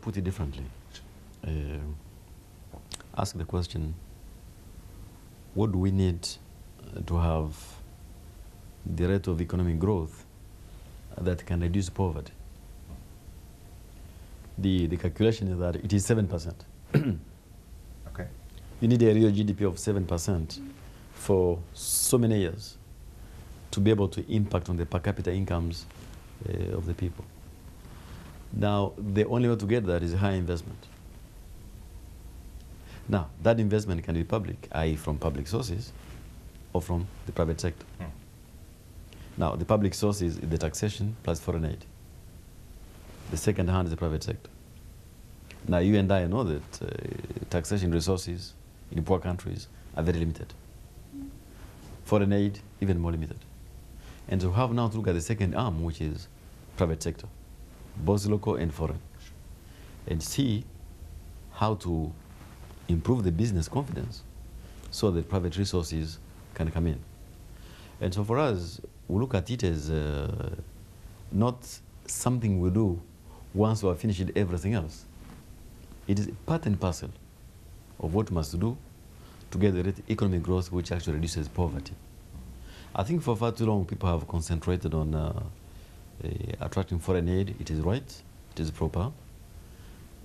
Put it differently, ask the question, what do we need to have the rate of economic growth that can reduce poverty? The calculation is that it is 7%. Okay. You need a real GDP of 7% for so many years to be able to impact on the per capita incomes of the people. Now, the only way to get that is high investment. Now, that investment can be public, i.e. from public sources, or from the private sector. Now, the public sources is the taxation plus foreign aid. The second hand is the private sector. Now, you and I know that taxation resources in poor countries are very limited. Foreign aid, even more limited. And so we have now to look at the second arm, which is private sector, both local and foreign, and see how to improve the business confidence so that private resources can come in. And so for us, we look at it as not something we do once we have finished everything else. It is part and parcel of what we must do to get the economic growth which actually reduces poverty. I think for far too long people have concentrated on attracting foreign aid. It is right, it is proper,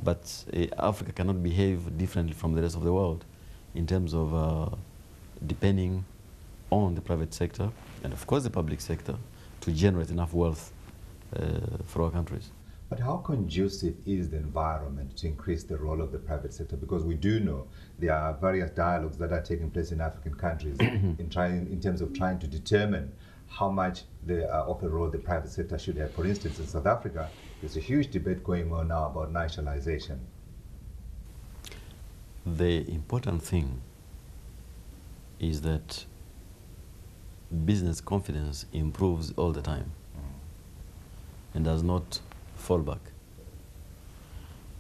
but Africa cannot behave differently from the rest of the world in terms of depending on the private sector and of course the public sector to generate enough wealth for our countries. But how conducive is the environment to increase the role of the private sector? Because we do know there are various dialogues that are taking place in African countries in terms of trying to determine how much of a role the private sector should have. For instance, in South Africa, there's a huge debate going on now about nationalization. The important thing is that business confidence improves all the time and does not fall back.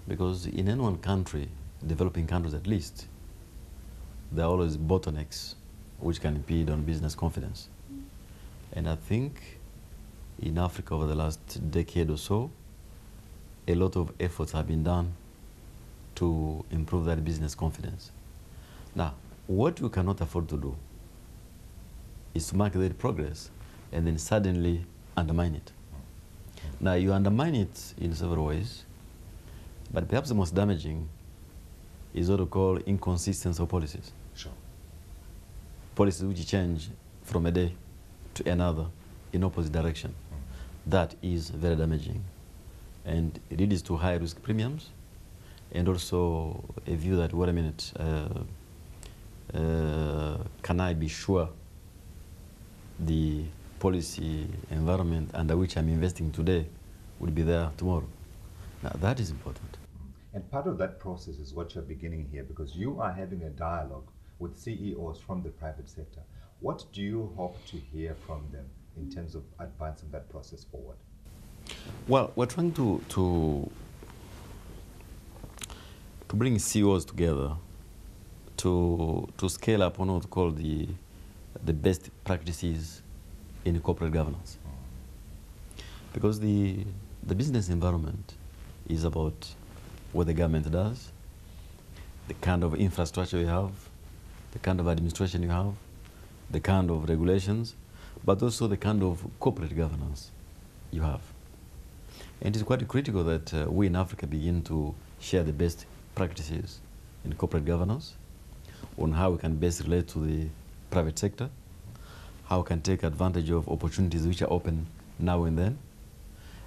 Because in any one country, developing countries at least, there are always bottlenecks which can impede on business confidence. And I think in Africa over the last decade or so, a lot of efforts have been done to improve that business confidence. Now, what we cannot afford to do is to make that progress and then suddenly undermine it. Now, you undermine it in several ways, but perhaps the most damaging is what we call inconsistency of policies. Sure. Policies which change from a day to another in opposite direction. That is very damaging. And it leads to high risk premiums and also a view that, wait a minute, can I be sure the policy environment under which I'm investing today will be there tomorrow? Now, that is important. And part of that process is what you're beginning here, because you are having a dialogue with CEOs from the private sector. What do you hope to hear from them in terms of advancing that process forward? Well, we're trying to bring CEOs together to scale up on what we call the best practices in corporate governance. Because the business environment is about what the government does, the kind of infrastructure you have, the kind of administration you have, the kind of regulations, but also the kind of corporate governance you have. And it's quite critical that we in Africa begin to share the best practices in corporate governance on how we can best relate to the private sector, how we can take advantage of opportunities which are open now and then.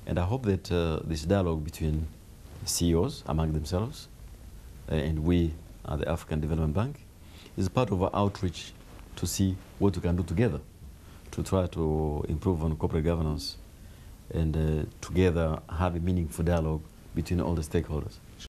And I hope that this dialogue between CEOs among themselves and we at the African Development Bank is part of our outreach to see what we can do together to try to improve on corporate governance and together have a meaningful dialogue between all the stakeholders.